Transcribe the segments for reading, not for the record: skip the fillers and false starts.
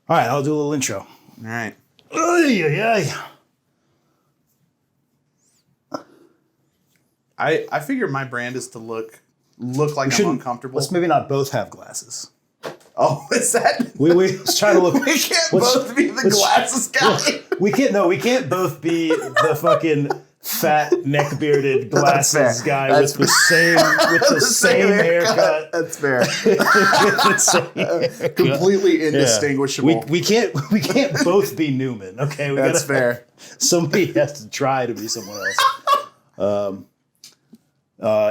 All right, I'll do a little intro. All right. I figure my brand is to look like I'm uncomfortable. Let's maybe not both have glasses. Oh, is that? We let's try to look. We can't both be the glasses guy. We can't both be the fucking fat neck bearded glasses guy with the same haircut. That's fair. Completely indistinguishable. Yeah. We can't both be Newman. Okay, that's fair. Somebody has to try to be someone else.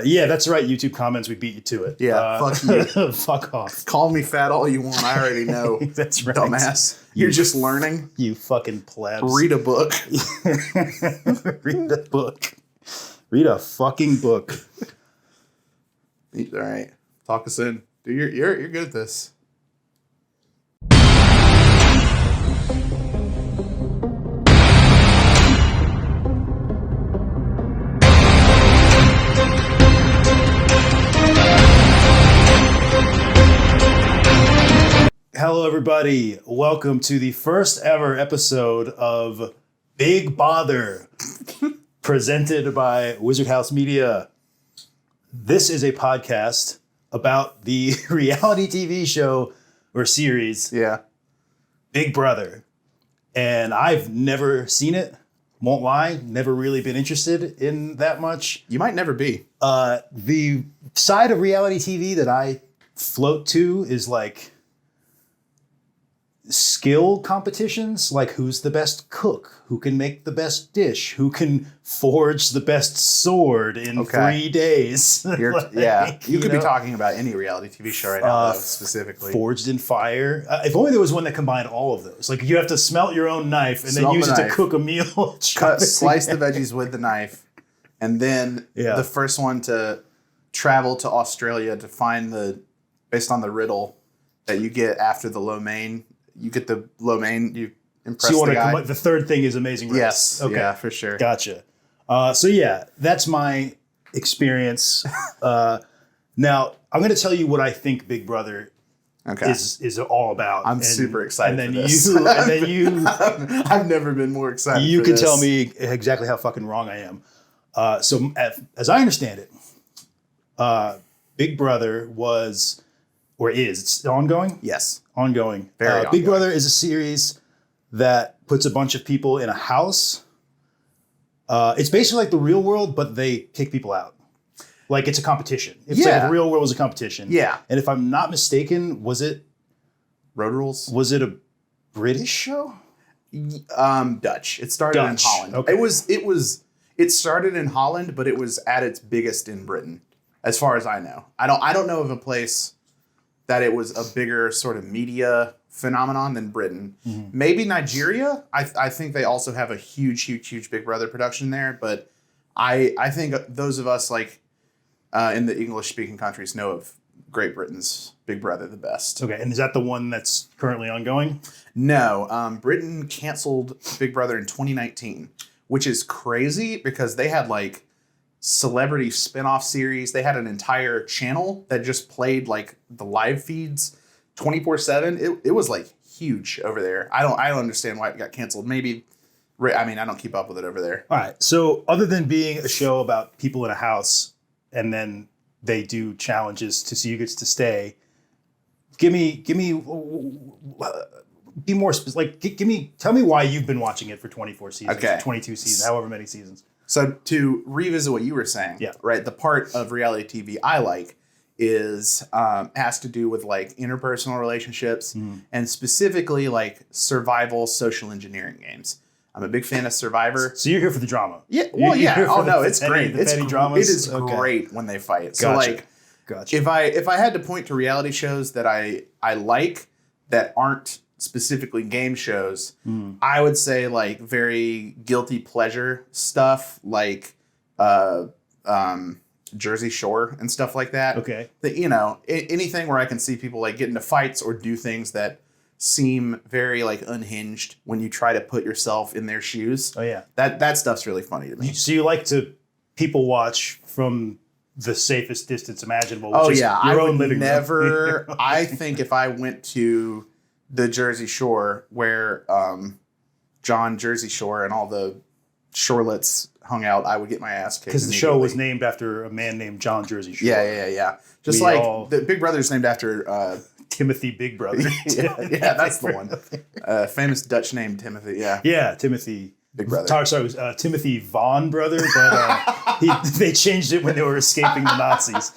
Yeah, that's right. YouTube comments, we beat you to it. Yeah, fuck you. Fuck off. Call me fat all you want. I already know. That's right. Dumbass. You're just learning. You fucking plebs. Read a book. Read a book. Read a fucking book. All right. Talk us in. Dude, you're good at this. Hello, everybody. Welcome to the first ever episode of Big Bother, presented by Wizard House Media. This is a podcast about the reality TV show or series, Big Brother. And I've never seen it. Won't lie, never really been interested in that much. You might never be. The side of reality TV that I float to is like skill competitions, like who's the best cook, who can make the best dish, who can forge the best sword in 3 days. You could be talking about any reality TV show right now, though, specifically. Forged in fire. If only there was one that combined all of those. Like you have to smelt your own knife and then use it to cook a meal. Slice the veggies with the knife, and then the first one to travel to Australia to find based on the riddle that you get after the lo mein. You get the lo mein, you impress the guy. The third thing is Amazing Race. Yes, okay. Yeah, for sure. Gotcha. So yeah, that's my experience. Now, I'm going to tell you what I think Big Brother is all about. I'm super excited and for then this. I've never been more excited You can tell me exactly how fucking wrong I am. So as I understand it, Big Brother was... Or is. It's ongoing? Yes. Ongoing. Very ongoing. Big Brother is a series that puts a bunch of people in a house. It's basically like the real world, but they kick people out. Like it's a competition. It's like the real world was a competition. Yeah. And if I'm not mistaken, was it... Road Rules? Was it a British show? Dutch. It started in Holland. Okay. It started in Holland, but it was at its biggest in Britain, as far as I know. I don't know of a place that it was a bigger sort of media phenomenon than Britain. Mm-hmm. Maybe Nigeria. I think they also have a huge Big Brother production there. But I think those of us like in the English-speaking countries know of Great Britain's Big Brother the best. Okay, and is that the one that's currently ongoing? No. Britain canceled Big Brother in 2019, which is crazy because they had like celebrity spin-off series. They had an entire channel that just played like the live feeds 24/7. It was like huge over there. I don't understand why it got canceled. Maybe, I mean, I don't keep up with it over there. All right. So other than being a show about people in a house and then they do challenges to see who gets to stay, be more specific. Like, tell me why you've been watching it for 24 seasons, 22 seasons, however many seasons. So to revisit what you were saying, right? The part of reality TV I like is has to do with like interpersonal relationships and specifically like survival social engineering games. I'm a big fan of Survivor. So you're here for the drama. Yeah. Well, yeah. Oh no, it's great. It's dramas. It is great when they fight. So gotcha. If I had to point to reality shows that I like that aren't specifically game shows, I would say like very guilty pleasure stuff like Jersey Shore and stuff like that. Okay. That, anything where I can see people like get into fights or do things that seem very like unhinged when you try to put yourself in their shoes. Oh yeah. That stuff's really funny to me. So you like to people watch from the safest distance imaginable, which is your own living room. I think if I went to the Jersey Shore where John Jersey Shore and all the shorelets hung out, I would get my ass kicked. Because the show was named after a man named John Jersey Shore. Yeah. Just the Big Brother's named after Timothy Big Brother. yeah, that's the one. Famous Dutch name, Timothy. Yeah. Yeah, Timothy Big Brother. Sorry, it was Timothy Von Brother, but they changed it when they were escaping the Nazis.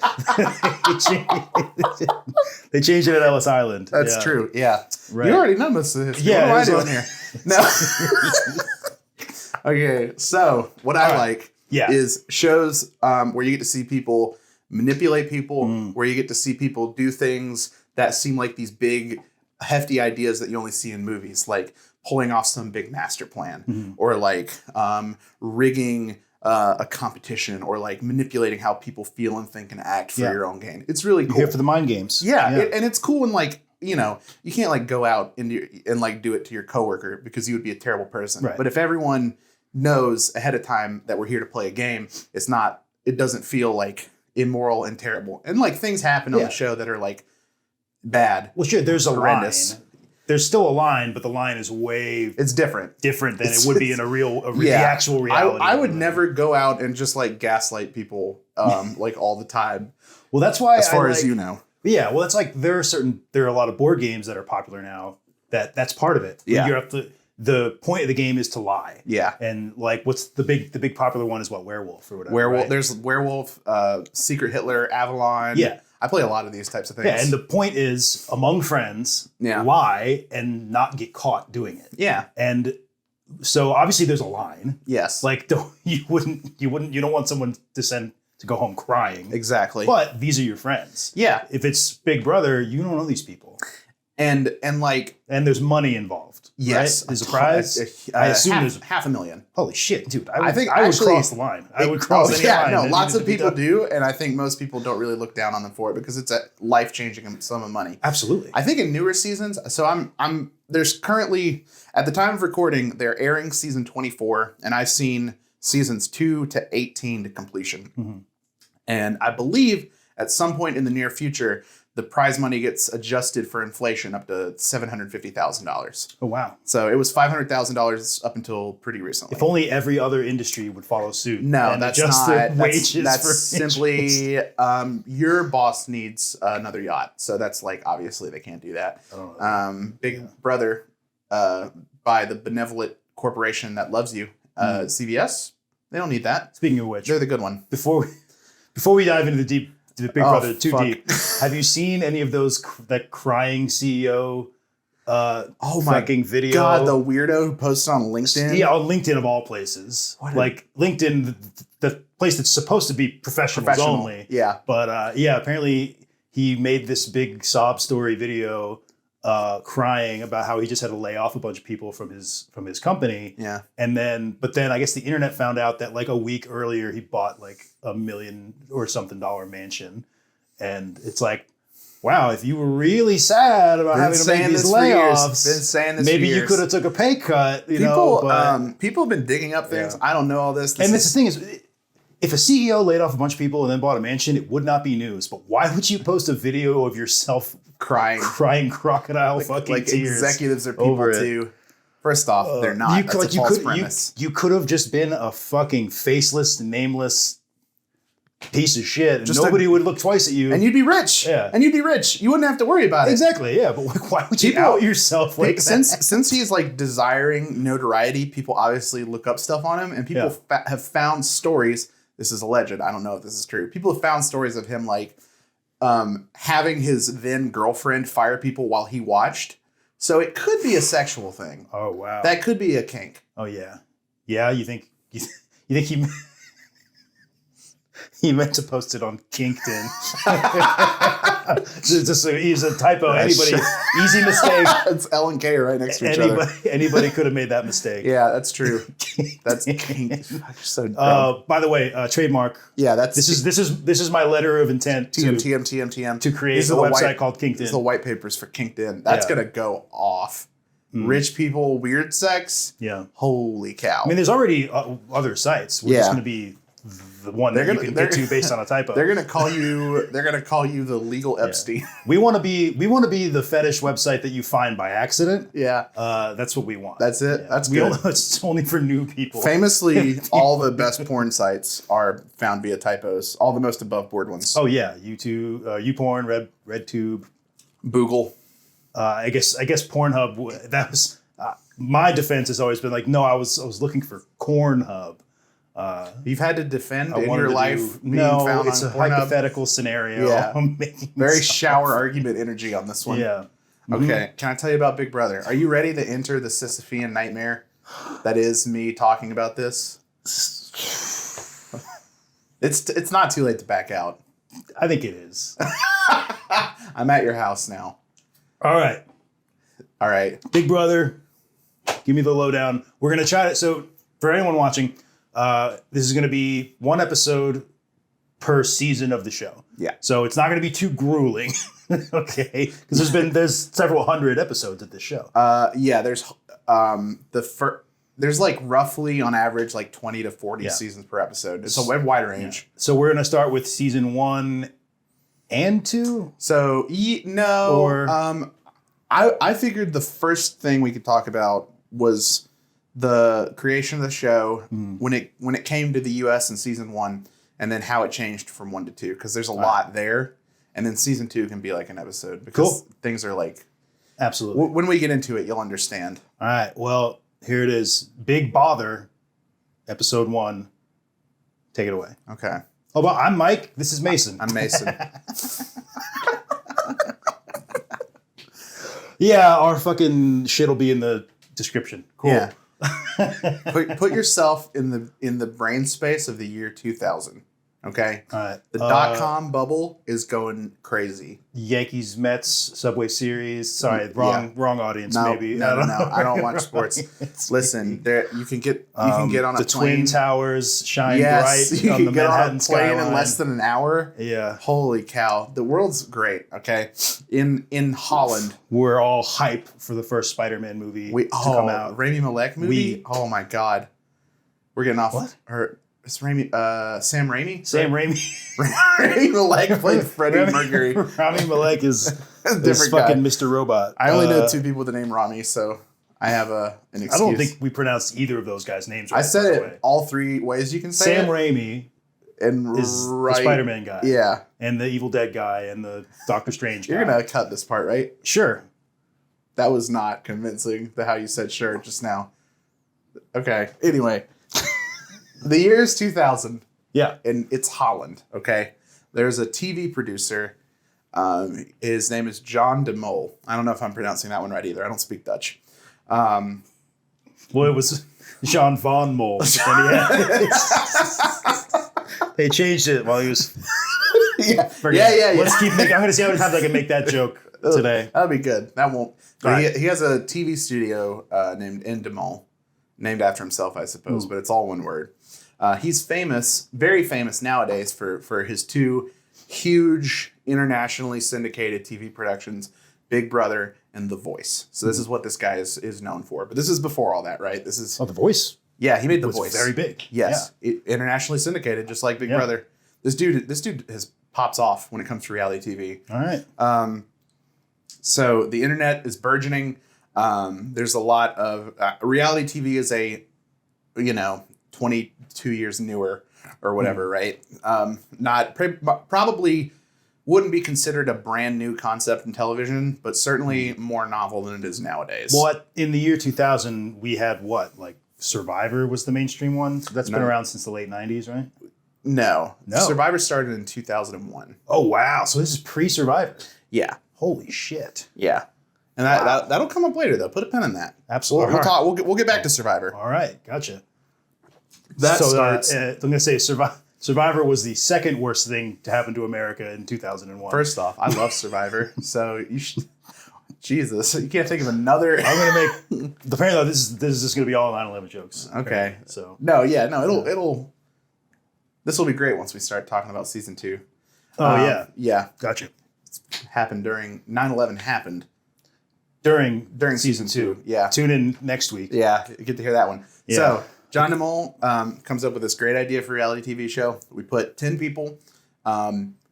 They changed it at Ellis Island. That's true. Yeah. Right. You already know most of this. Yeah, what am I doing here? No. Okay, so what I like is shows where you get to see people manipulate people, where you get to see people do things that seem like these big, hefty ideas that you only see in movies, like pulling off some big master plan, or like rigging a competition, or like manipulating how people feel and think and act for your own gain. It's really cool. You're here for the mind games. Yeah. And it's cool, and like, you know, you can't like go out and like do it to your coworker because you would be a terrible person. Right. But if everyone knows ahead of time that we're here to play a game, it doesn't feel like immoral and terrible. And like things happen on the show that are like bad. Well, sure, there's horrendous. A line. There's still a line, but the line is it's different than it would be in the actual reality. I would never go out and just like gaslight people like all the time. Well, that's why as far as you know. Yeah, well, it's like there are a lot of board games that are popular now that's part of it. Yeah. You have to, the point of the game is to lie. Yeah. And like what's the big popular one is what, Werewolf or whatever. Werewolf, right? There's Werewolf, Secret Hitler, Avalon. Yeah. I play a lot of these types of things. Yeah, and the point is among friends, lie and not get caught doing it. Yeah. And so obviously there's a line. Yes. Like you don't want someone to go home crying. Exactly. But these are your friends. Yeah. If it's Big Brother, you don't know these people. And there's money involved. Yes. Right? There's a prize. I assume there's $500,000. Holy shit, dude. I would cross the line. I would cross any line. No, lots of people do, and I think most people don't really look down on them for it because it's a life-changing sum of money. Absolutely. I think in newer seasons, so there's currently, at the time of recording, they're airing season 24, and I've seen seasons 2 to 18 to completion. Mm-hmm. And I believe at some point in the near future, the prize money gets adjusted for inflation up to $750,000. Oh, wow. So it was $500,000 up until pretty recently. If only every other industry would follow suit. No, that's not. That's simply your boss needs another yacht. So that's like, obviously they can't do that. Big Brother, by the benevolent corporation that loves you, CVS, they don't need that. Speaking of which, they're the good one. Before we dive into the Big Brother too deep, have you seen any of that crying CEO fucking video? God, the weirdo who posted on LinkedIn? Yeah, on LinkedIn of all places. LinkedIn, the place that's supposed to be professionals only. Yeah. But apparently he made this big sob story video crying about how he just had to lay off a bunch of people from his company. Yeah. But then I guess the internet found out that like a week earlier he bought like $1 million or something mansion. And it's like, wow, if you were really sad about having to make these layoffs, maybe you could have took a pay cut. People have been digging up things. Yeah. I don't know all this. And that's the thing is, if a CEO laid off a bunch of people and then bought a mansion, it would not be news. But why would you post a video of yourself crying crocodile fucking tears? Executives are people too. First off, they're not. That's a false premise. You could have just been a fucking faceless, nameless piece of shit, and nobody would look twice at you. And you'd be rich. Yeah. And you'd be rich. You wouldn't have to worry about it. Exactly, yeah. But why would you out yourself like that? Since he's like desiring notoriety, people obviously look up stuff on him, and people have found stories. This is alleged. I don't know if this is true. People have found stories of him like having his then girlfriend fire people while he watched. So it could be a sexual thing. Oh, wow. That could be a kink. Oh, yeah. Yeah, you think he meant to post it on Kinkton. He's a typo. Anybody, easy mistake. It's L and K right next to each other. Anybody could have made that mistake. Yeah, that's true. That's kink. So dumb. By the way, trademark. Yeah, this is my letter of intent to create a website called Kinkton. These are the white papers for Kinkton. That's gonna go off. Rich people, weird sex. Yeah. Holy cow. I mean, there's already other sites. We're just going to be the one that you can get to based on a typo. They're gonna call you. They're gonna call you the legal Epstein. Yeah. We want to be the fetish website that you find by accident. Yeah, that's what we want. that's it. Yeah. That's good. It's only for new people. Famously, all the best porn sites are found via typos. All the most above board ones. Oh yeah, YouTube, YouPorn, RedTube, Boogle. I guess Pornhub. That was my defense has always been like, no, I was looking for Cornhub. You've had to defend I in wanted your to life being no, found it's on a Pornhub. hypothetical scenario. Yeah. I'm making Very this up. shower argument energy on this one. Yeah. Okay, can I tell you about Big Brother? Are you ready to enter the Sisyphean nightmare that is me talking about this? It's not too late to back out. I think it is. I'm at your house now. All right. All right. Big Brother, give me the lowdown. We're going to try it. So for anyone watching, this is going to be one episode per season of the show. Yeah. So it's not going to be too grueling. Okay. Because there's several hundred episodes of this show. Yeah, there's there's like roughly on average like 20 to 40 seasons per episode. It's a wide range. Yeah. So we're going to start with season 1 and 2. So I figured the first thing we could talk about was the creation of the show when it came to the US in season 1, and then how it changed from 1 to 2, because there's a lot there, and then season 2 can be like an episode because things are like absolutely. When we get into it, you'll understand. All right. Well, here it is. Big Bother, episode 1. Take it away. Okay. Oh, well, I'm Mike. This is Mason. I'm Mason. Yeah, our fucking shit will be in the description. Cool. Yeah. Put yourself in the brain space of the year 2000. Okay. All right. The .com bubble is going crazy. Yankees, Mets, Subway Series. Sorry, wrong audience. Maybe. No. I don't watch sports. Listen, there you can get on a the plane. Twin Towers shine Yes, bright you on can the get Manhattan on a plane skyline. in less than an hour. Yeah. Holy cow, the world's great. Okay, in Holland, We're all hype for the first Spider-Man movie to come out. Rami Malek movie. Oh my god, we're getting off. What? It's Sam Raimi. Sam Raimi. Rami Malek played Freddie Mercury. Rami Malek is Different fucking guy. Mr. Robot. I only know 2 people with the name Rami, so I have an excuse. I don't think we pronounced either of those guys' names right. I said by the it way. all 3 ways you can say Sam it. Raimi And is the Spider-Man guy. Yeah. And the Evil Dead guy and the Doctor Strange guy. You're going to cut this part, right? Sure. That was not convincing, how you said sure just now. Okay. Anyway. The year is 2000. Yeah. And it's Holland, okay? There's a TV producer. His name is John de Mol. I don't know if I'm pronouncing that one right either. I don't speak Dutch. Well, it was Jean Von Mol. They changed it while he was... Yeah. Yeah. Let's keep making... I'm going to see how many times I can make that joke today. That'll be good. That won't... Right. He has a TV studio named In de Mol. Named after himself, I suppose, but it's all one word. He's famous, very famous nowadays for his 2 huge internationally syndicated TV productions, Big Brother and The Voice. So this is what this guy is known for. But this is before all that, right? This is The Voice? Yeah, he made The was Voice. Very big. Yes, internationally syndicated, just like Big Brother. This dude has pops off when it comes to reality TV. All right. So the internet is burgeoning. There's a lot of reality TV is 22 years newer or whatever, right? Probably wouldn't be considered a brand new concept in television, but certainly more novel than it is nowadays. What in the year 2000 we had like Survivor was the mainstream one. So that's been around since the late 90s, right? No. No. Survivor started in 2001. Oh wow! So this is pre-Survivor. Yeah. Holy shit! Yeah. And that'll come up later though. Put a pin in that. Absolutely. We'll talk. We'll get back to Survivor. All right, gotcha. That starts. I'm going to say Survivor was the second worst thing to happen to America in 2001. First off, I love Survivor, so you should. Jesus, you can't think of another. I'm going to make. Apparently, this is just going to be all 9/11 jokes. Okay. So it'll. This will be great once we start talking about season 2. Oh yeah. Yeah. Gotcha. Happened during 9/11 happened. During Season 2. Yeah. Tune in next week. Yeah, you get to hear that one. Yeah. So, John DeMol comes up with this great idea for a reality TV show. We put 10 people.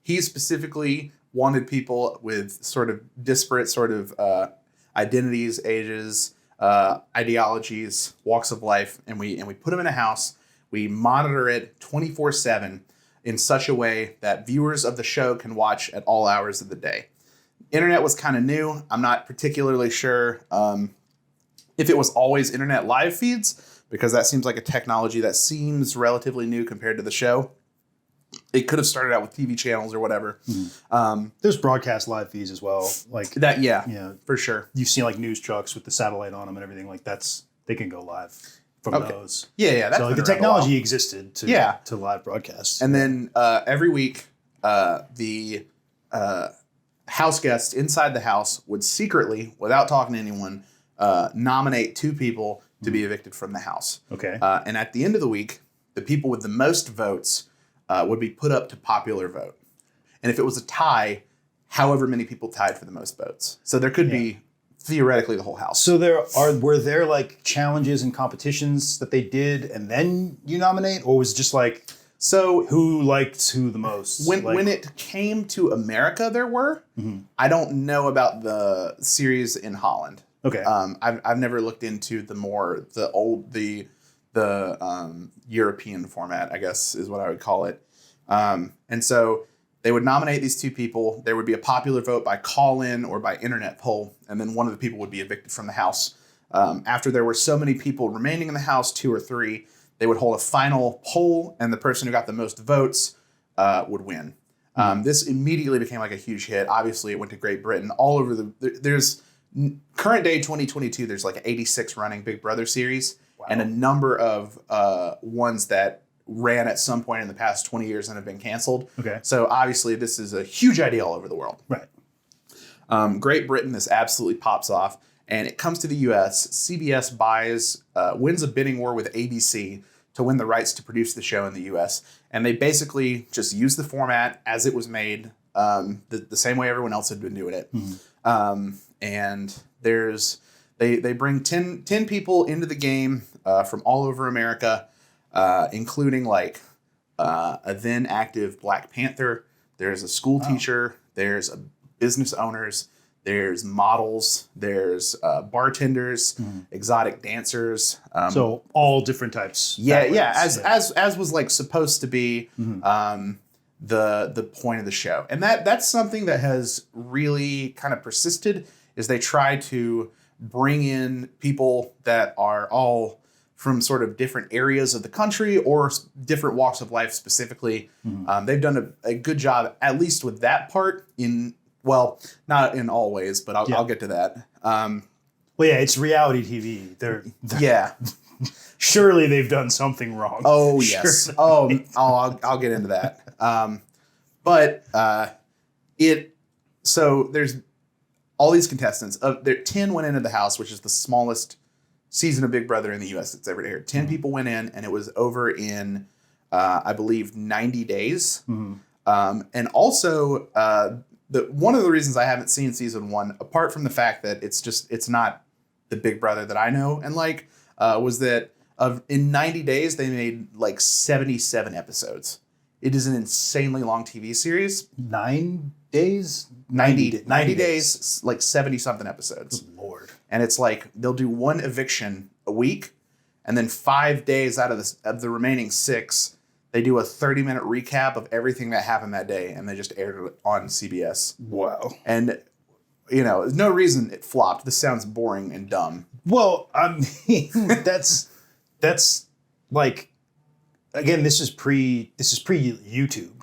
He specifically wanted people with sort of disparate sort of identities, ages, ideologies, walks of life, and we put them in a house. We monitor it 24/7 in such a way that viewers of the show can watch at all hours of the day. Internet was kind of new. I'm not particularly sure if it was always internet live feeds, because that seems like a technology that seems relatively new compared to the show. It could have started out with TV channels or whatever. There's broadcast live feeds as well. Like that, yeah, you know, for sure. You've seen like news trucks with the satellite on them and everything. Like they can go live from those. Yeah. That's so like, the technology existed to live broadcasts. And then every week, the house guests inside the house would secretly, without talking to anyone, nominate 2 people to be evicted from the house. Okay. And at the end of the week, the people with the most votes would be put up to popular vote. And if it was a tie, however many people tied for the most votes. So there could be theoretically the whole house. So were there like challenges and competitions that they did and then you nominate, or was it just like who liked who the most? When it came to America, there were. I don't know about the series in Holland. Okay. I've never looked into the European format, I guess is what I would call it. And so they would nominate these 2 people. There would be a popular vote by call-in or by internet poll, and then one of the people would be evicted from the house. After there were so many people remaining in the house, 2 or 3, they would hold a final poll, and the person who got the most votes would win. This immediately became like a huge hit. Obviously, it went to Great Britain. All over there's current day 2022, there's like 86 running Big Brother series. Wow. And a number of ones that ran at some point in the past 20 years and have been canceled. Okay. So obviously this is a huge idea all over the world. Right. Great Britain, this absolutely pops off. And it comes to the U.S. CBS wins a bidding war with ABC to win the rights to produce the show in the U.S. And they basically just use the format as it was made, the same way everyone else had been doing it. And they bring 10 people into the game from all over America, including like a then active Black Panther. There's a school teacher. There's business owners. There's models. There's bartenders, exotic dancers. So all different types. As was like supposed to be the point of the show, and that's something that has really kind of persisted. Is they try to bring in people that are all from sort of different areas of the country or different walks of life specifically. They've done a good job, at least with that part, not in all ways, but I'll get to that. It's reality TV. Surely they've done something wrong. Oh, yes. I'll get into that. So there's all these contestants. 10 went into the house, which is the smallest season of Big Brother in the U.S. that's ever aired. 10 people went in, and it was over in, I believe, 90 days. And also, one of the reasons I haven't seen season 1, apart from the fact that it's not the Big Brother that I know and like, was that in 90 days, they made like 77 episodes. It is an insanely long TV series. 9 days? 90 days, like 70-something episodes. Good Lord. And it's like they'll do 1 eviction a week, and then 5 days out of the remaining 6, they do a 30-minute recap of everything that happened that day, and they just aired it on CBS. Wow. And, there's no reason it flopped. This sounds boring and dumb. Well, I mean, that's like, again, this is pre-YouTube.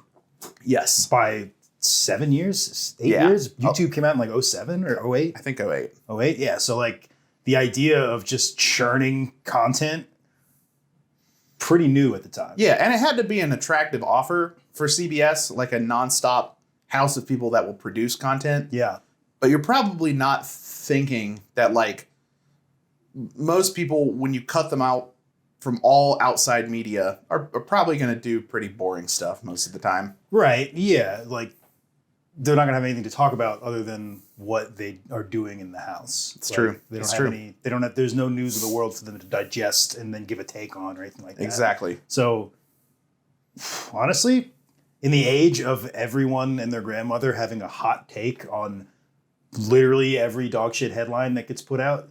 Yes. By 7 years, 8 years. YouTube came out in like 07 or 08. I think 08. 08, yeah. So like the idea of just churning content, pretty new at the time. Yeah, and it had to be an attractive offer for CBS, like a nonstop house of people that will produce content. Yeah. But you're probably not thinking that like most people, when you cut them out from all outside media, are probably going to do pretty boring stuff most of the time. Right. Yeah. Like they're not gonna have anything to talk about other than what they are doing in the house. It's true. They don't It's have true. any. They don't have. There's no news of the world for them to digest and then give a take on or anything like that. Exactly. So, honestly, in the age of everyone and their grandmother having a hot take on literally every dog shit headline that gets put out,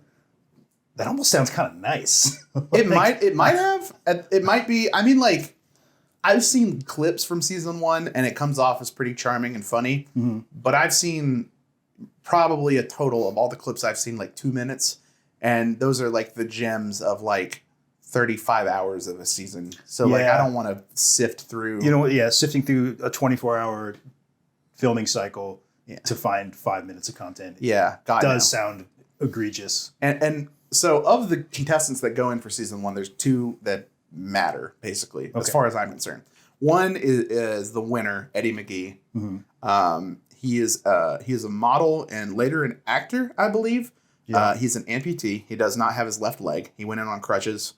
that almost sounds kind of nice. It might be. I mean, like, I've seen clips from season 1 and it comes off as pretty charming and funny, but I've seen probably a total of all the clips I've seen, like 2 minutes. And those are like the gems of like 35 hours of a season. So like, I don't want to sift through. You know what? Yeah. Sifting through a 24-hour filming cycle to find 5 minutes of content. Yeah. God, does sound egregious. And so of the contestants that go in for season 1, there's 2 that matter, basically, as far as I'm concerned. One is the winner, Eddie McGee. He is a model and later an actor, I believe. Yeah. He's an amputee. He does not have his left leg. He went in on crutches.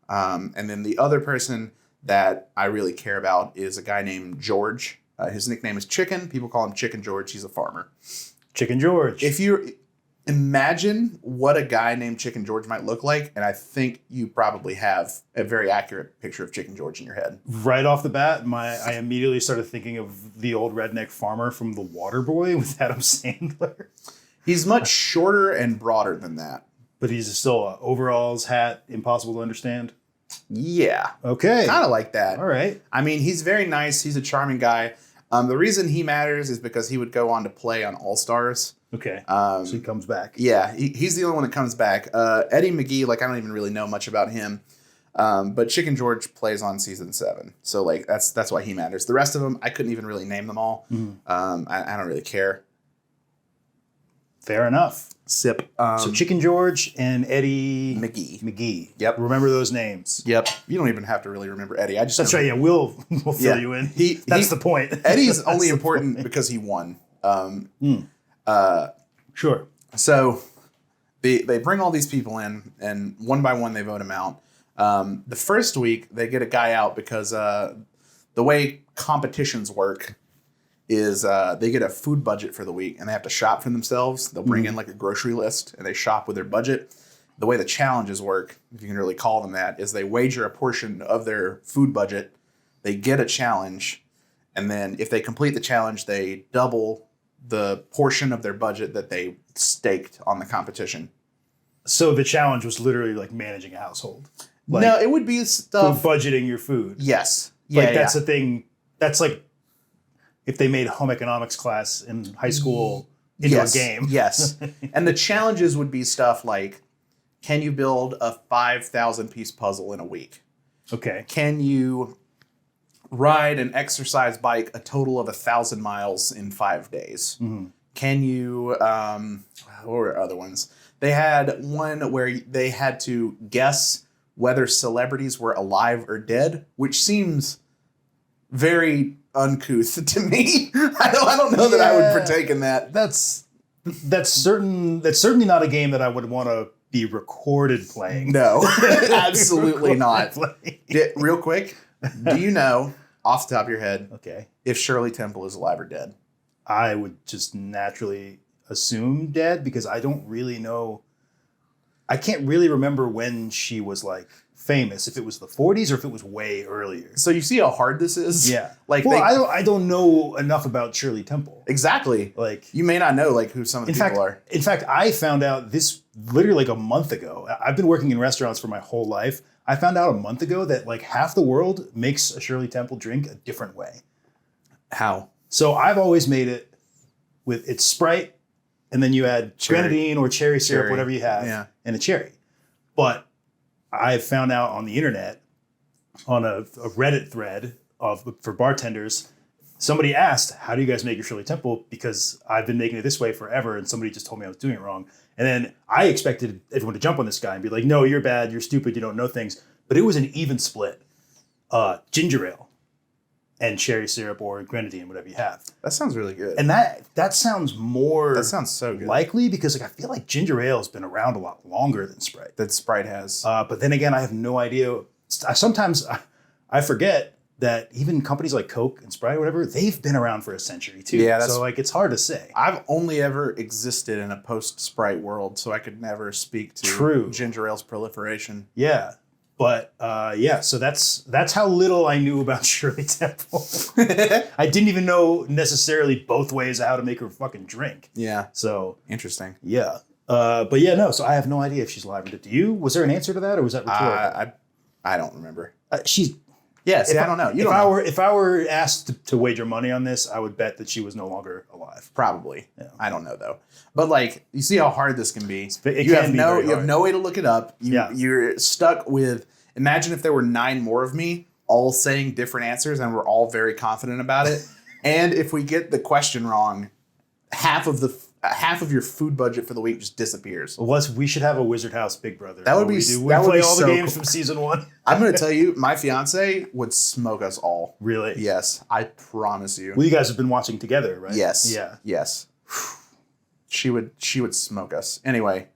And then the other person that I really care about is a guy named George. His nickname is Chicken. People call him Chicken George. He's a farmer. Chicken George. If you imagine what a guy named Chicken George might look like, and I think you probably have a very accurate picture of Chicken George in your head. Right off the bat, I immediately started thinking of the old redneck farmer from The Waterboy with Adam Sandler. He's much shorter and broader than that. But he's still overalls, hat, impossible to understand? Yeah. Okay. Kind of like that. All right. I mean, he's very nice. He's a charming guy. The reason he matters is because he would go on to play on All Stars. Okay. So he comes back. Yeah, he's the only one that comes back. Eddie McGee, like, I don't even really know much about him. But Chicken George plays on season 7. So, like, that's why he matters. The rest of them, I couldn't even really name them all. I don't really care. Fair enough. Sip. So Chicken George and Eddie McGee. Yep. Remember those names. Yep. You don't even have to really remember Eddie. That's right. Yeah, we'll fill you in. That's the point. Eddie's only important because he won. Sure. So they bring all these people in, and one by one they vote them out. The first week they get a guy out because the way competitions work is they get a food budget for the week and they have to shop for themselves. They'll bring in like a grocery list and they shop with their budget. The way the challenges work, if you can really call them that, is they wager a portion of their food budget. They get a challenge, and then if they complete the challenge, they double the portion of their budget that they staked on the competition. So the challenge was literally like managing a household. Like, no, it would be stuff. Budgeting your food. Yes. Yeah, like that's the thing. That's like if they made home economics class in high school into a game. Yes. And the challenges would be stuff like, can you build a 5,000 piece puzzle in a week? Okay. Can you ride an exercise bike a total of 1,000 miles in 5 days? Can you, what were other ones? They had one where they had to guess whether celebrities were alive or dead, which seems very uncouth to me. I don't know that I would partake in that. That's certainly not a game that I would want to be recorded playing. No, absolutely not. Real quick, do you know off the top of your head if Shirley Temple is alive or dead? I would just naturally assume dead because I don't really know. I can't really remember when she was like famous, if it was the 40s or if it was way earlier. So you see how hard this is? Yeah. Like, well, I don't know enough about Shirley Temple. Exactly. Like, you may not know like who some of the people are. In fact, I found out this literally like a month ago. I've been working in restaurants for my whole life. I found out a month ago that like half the world makes a Shirley Temple drink a different way. How? So I've always made it with it's Sprite, and then you add grenadine or cherry syrup, whatever you have, and a cherry. But I've found out on the internet, on a Reddit thread for bartenders, somebody asked, how do you guys make your Shirley Temple? Because I've been making it this way forever, and somebody just told me I was doing it wrong. And then I expected everyone to jump on this guy and be like, no, you're bad, you're stupid, you don't know things. But it was an even split. Ginger ale and cherry syrup or grenadine, whatever you have. That sounds really good. And that sounds more that sounds so good. Likely because like I feel like ginger ale has been around a lot longer than Sprite. That Sprite has. But then again, I have no idea. Sometimes I forget that even companies like Coke and Sprite or whatever, they've been around for a century too. Yeah, so like it's hard to say. I've only ever existed in a post-Sprite world, so I could never speak to ginger ale's proliferation. Yeah. But so that's how little I knew about Shirley Temple. I didn't even know necessarily both ways of how to make her fucking drink. Yeah. So interesting. Yeah. But yeah, no. So I have no idea if she's alive or dead. Do you? Was there an answer to that, or was that rhetorical? I don't remember. She's. Yeah. See, I don't know. If I were asked to wager money on this, I would bet that she was no longer alive. Probably. Yeah. I don't know though. But like, you see how hard this can be. You have no way to look it up. You're stuck with. Imagine if there were 9 more of me all saying different answers and we're all very confident about it. And if we get the question wrong, half of your food budget for the week just disappears. We should have a Wizard House Big Brother. That would be. We play all the games from season 1. I'm going to tell you, my fiance would smoke us all. Really? Yes, I promise you. Well, you guys have been watching together, right? Yes. Yeah. Yes. She would smoke us. Anyway,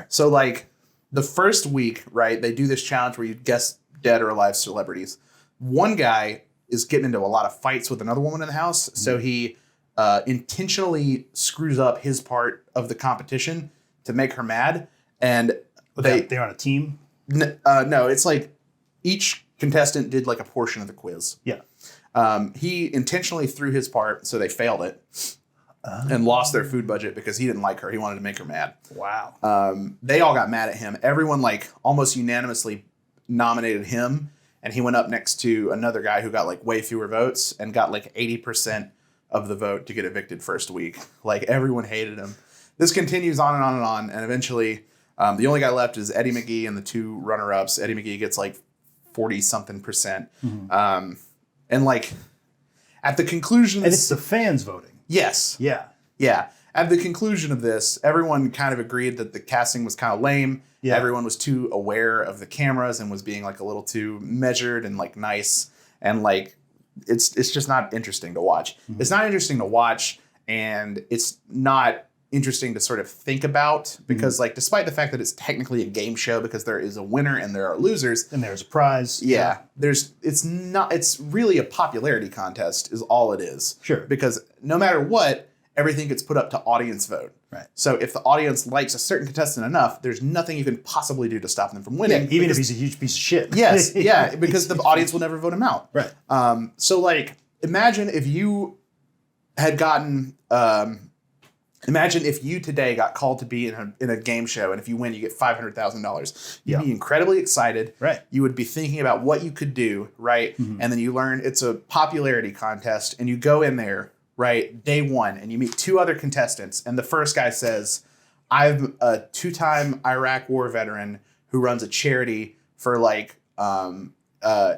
so like the first week, right? They do this challenge where you guess dead or alive celebrities. One guy is getting into a lot of fights with another woman in the house, so he intentionally screws up his part of the competition to make her mad. And they're on a team? No, it's like each contestant did like a portion of the quiz. Yeah. He intentionally threw his part, so they failed it and lost their food budget because he didn't like her. He wanted to make her mad. Wow. They all got mad at him. Everyone like almost unanimously nominated him, and he went up next to another guy who got like way fewer votes and got like 80% of the vote to get evicted first week. Like everyone hated him. This continues on and on and on, and eventually the only guy left is Eddie McGee and the 2 runner-ups. Eddie McGee gets like 40-something%. Mm-hmm. And like at the conclusion, and it's the fans voting. Yes. Yeah. Yeah. At the conclusion of this, everyone kind of agreed that the casting was kind of lame. Yeah. Everyone was too aware of the cameras and was being like a little too measured and like nice. And like, it's just not interesting to watch. Mm-hmm. It's not interesting to watch, and it's not interesting to sort of think about because like, despite the fact that it's technically a game show because there is a winner and there are losers. And there's a prize. Yeah. It's really a popularity contest is all it is. Sure. Because no matter what, everything gets put up to audience vote. Right. So if the audience likes a certain contestant enough, there's nothing you can possibly do to stop them from winning. Yeah, even if he's a huge piece of shit. Yes. Yeah. Because the audience will never vote him out. Right. So like, imagine if you had gotten, imagine if you today got called to be in a game show, and if you win, you get $500,000. You'd be incredibly excited. Right. You would be thinking about what you could do, right? Mm-hmm. And then you learn it's a popularity contest, and you go in there, right, day 1, and you meet 2 other contestants, and the first guy says, I'm a 2-time Iraq war veteran who runs a charity for like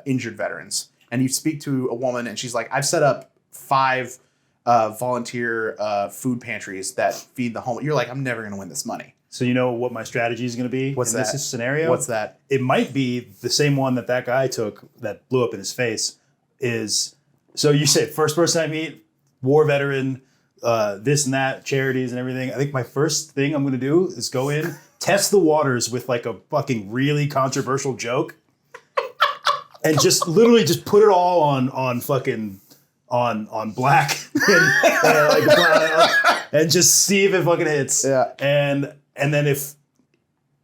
injured veterans. And you speak to a woman, and she's like, I've set up 5 volunteer food pantries that feed the homeless. You're like, I'm never going to win this money. So you know what my strategy is going to be in this scenario? What's that? It might be the same one that guy took that blew up in his face. So you said first person I meet, war veteran, this and that, charities and everything. I think my first thing I'm going to do is go in, test the waters with like a fucking really controversial joke, and just literally just put it all on fucking on black and just see if it fucking hits. Yeah. And then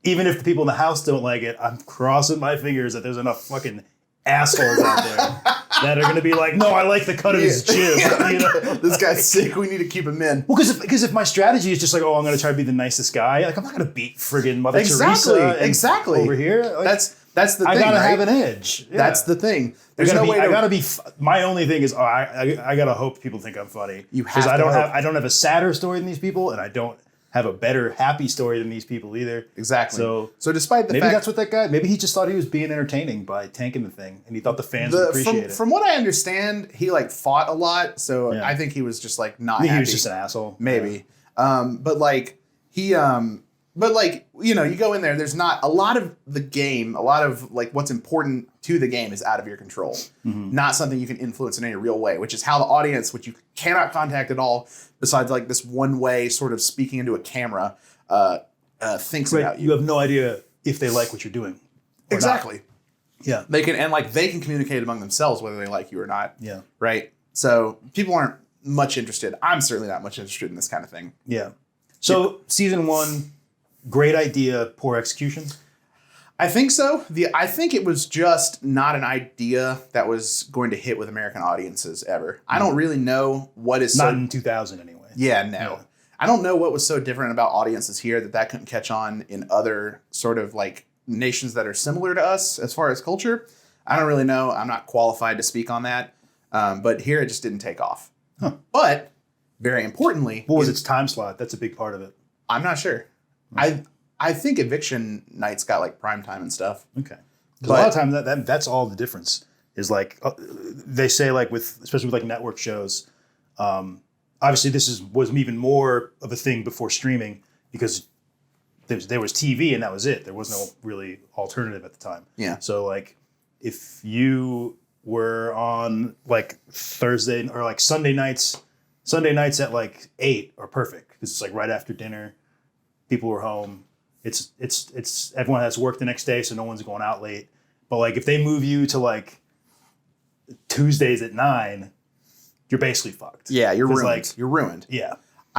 even if the people in the house don't like it, I'm crossing my fingers that there's enough fucking assholes out there that are going to be like, no, I like the cut of his jib. You know? This guy's sick. We need to keep him in. Well, because if my strategy is just like, oh, I'm going to try to be the nicest guy, like I'm not going to beat friggin' Mother Teresa exactly over here. Like, that's the thing. I gotta right? have an edge. Yeah. That's the thing. There's no way. I gotta be. My only thing is, I gotta hope people think I'm funny. Because I don't have a sadder story than these people, and I don't have a better happy story than these people either. Exactly. So despite the maybe fact, that's what that guy. Maybe he just thought he was being entertaining by tanking the thing, and he thought the fans would appreciate it. From what I understand, he like fought a lot, so I think he was just like not. Maybe happy. He was just an asshole. Maybe. Yeah. But like he. But like, you know, you go in there, there's not a lot of the game, a lot of like what's important to the game is out of your control. Mm-hmm. Not something you can influence in any real way, which is how the audience, which you cannot contact at all, besides like this one way sort of speaking into a camera, thinks about you. You have no idea if they like what you're doing. Exactly. Yeah. They can communicate among themselves whether they like you or not. Yeah. Right. So people aren't much interested. I'm certainly not much interested in this kind of thing. Yeah. So season 1, great idea, poor execution. I think so. I think it was just not an idea that was going to hit with American audiences ever. I don't really know what is not in 2000 anyway. Yeah, no. Yeah. I don't know what was so different about audiences here that couldn't catch on in other sort of like nations that are similar to us as far as culture. I don't really know. I'm not qualified to speak on that. But here it just didn't take off. Huh. But very importantly, what was its time slot? That's a big part of it. I'm not sure. I think Eviction Night's got like prime time and stuff. Okay. Because a lot of times that's all the difference is like they say like especially with like network shows. Obviously this was even more of a thing before streaming because there was TV and that was it. There was no really alternative at the time. Yeah. So like if you were on like Thursday or like Sunday nights at like 8 are perfect because it's like right after dinner, people were home. It's everyone has work the next day, so no one's going out late. But like if they move you to like Tuesdays at 9, you're basically fucked. Yeah, you're ruined. Like, you're ruined. Yeah.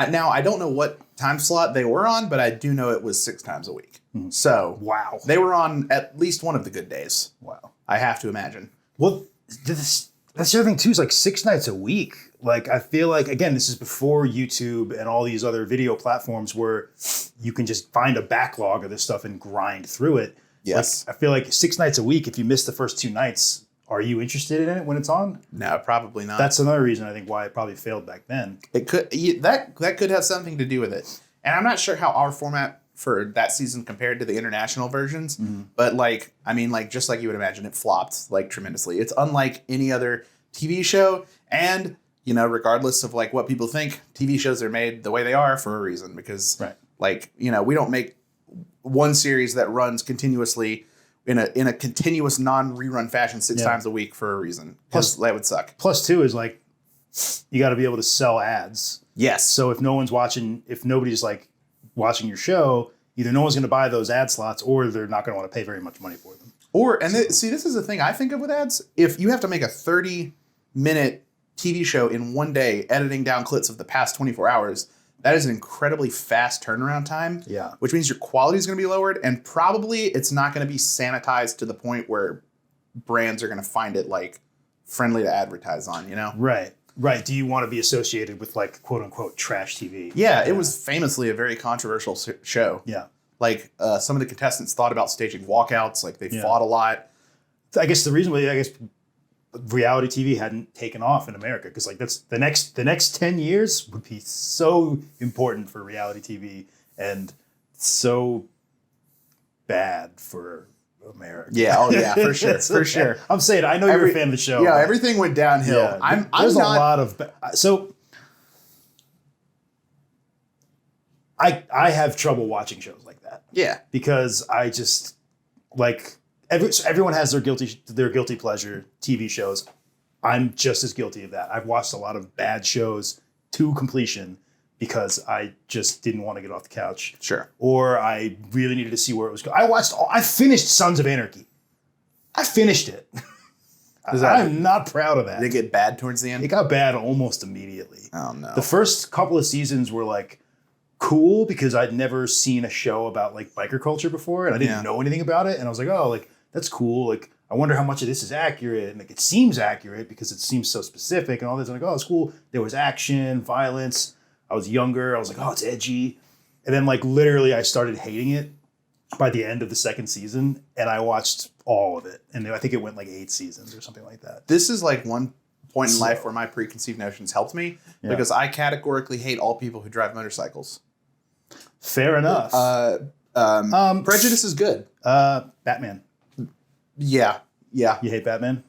Now I don't know what time slot they were on, but I do know it was 6 times a week. Mm-hmm. So wow, they were on at least one of the good days. Wow, I have to imagine. Well, that's the other thing too. Is like 6 nights a week. Like I feel like again, this is before YouTube and all these other video platforms where you can just find a backlog of this stuff and grind through it. Yes, like, I feel like 6 nights a week. If you miss the first 2 nights, are you interested in it when it's on? No, probably not. That's another reason I think why it probably failed back then. It could that could have something to do with it. And I'm not sure how our format for that season compared to the international versions, but like I mean, like just like you would imagine, it flopped like tremendously. It's unlike any other TV show, and you know, regardless of like what people think, TV shows are made the way they are for a reason because, like you know, we don't make one series that runs continuously in a continuous non-rerun fashion 6 times a week for a reason. Plus, that would suck. Plus, too, is like you got to be able to sell ads. Yes. So if nobody's like watching your show, either no one's going to buy those ad slots, or they're not going to want to pay very much money for them. See, this is the thing I think of with ads. If you have to make a 30-minute TV show in one day, editing down clips of the past 24 hours, that is an incredibly fast turnaround time. Yeah. Which means your quality is going to be lowered, and probably it's not going to be sanitized to the point where brands are going to find it like friendly to advertise on, you know? Right. Right. Do you want to be associated with like quote unquote trash TV? Yeah, it was famously a very controversial show. Yeah. Like some of the contestants thought about staging walkouts. Like they fought a lot. I guess the reason why reality TV hadn't taken off in America because like that's the next 10 years would be so important for reality TV and so bad for America. Yeah, oh yeah, for sure, for sure. I'm saying I know you're a fan of the show. Yeah, everything went downhill. Yeah, there's a lot of so I have trouble watching shows like that. Yeah, because I just like everyone has their guilty pleasure TV shows. I'm just as guilty of that. I've watched a lot of bad shows to completion because I just didn't want to get off the couch. Sure. Or I really needed to see where it was going. I finished Sons of Anarchy. I finished it. I'm not proud of that. Did it get bad towards the end? It got bad almost immediately. Oh, no. The first couple of seasons were like cool because I'd never seen a show about like biker culture before and I didn't know anything about it. And I was like, oh, like that's cool. Like I wonder how much of this is accurate. And like it seems accurate because it seems so specific and all this. I'm like, oh, it's cool. There was action, violence. I was younger. I was like, oh, it's edgy. And then like literally I started hating it by the end of the second season. And I watched all of it. And I think it went like 8 seasons or something like that. This is like one point in life where my preconceived notions helped me because I categorically hate all people who drive motorcycles. Fair enough. Prejudice is good. Batman. Yeah. Yeah. You hate Batman?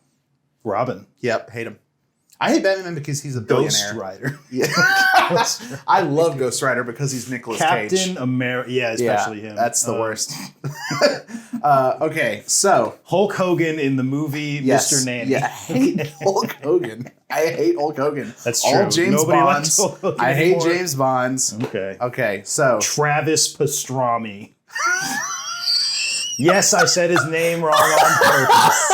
Robin. Yep. Hate him. I hate Batman because he's a billionaire. Ghost Rider. Yeah. I love Ghost Rider because he's Nicolas Cage. Captain America. Yeah, especially him. That's the worst. Okay, so. Hulk Hogan in the movie Mr. Nanny. Yeah, I hate Hulk Hogan. I hate Hulk Hogan. That's true. All James Bonds. I hate James Bonds. Okay. Okay, so. Travis Pastrami. Yes, I said his name wrong on purpose.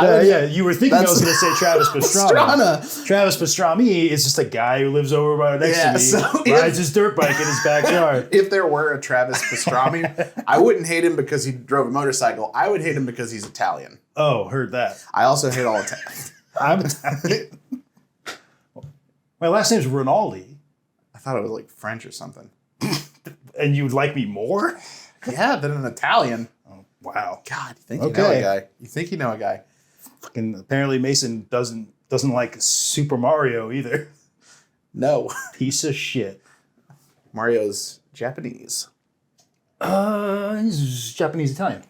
Yeah, you were thinking I was going to say Travis Pastrana. Travis Pastrami is just a guy who lives over right next to me, rides his dirt bike in his backyard. If there were a Travis Pastrami, I wouldn't hate him because he drove a motorcycle. I would hate him because he's Italian. Oh, heard that. I also hate all Italians. I'm Italian. My last name's Rinaldi. I thought it was like French or something. And you would like me more? Yeah, than an Italian. Oh, wow. God, you think you know a guy. You think you know a guy. Fucking apparently Mason doesn't like Super Mario either. No. Piece of shit. Mario's Japanese. He's Japanese Italian.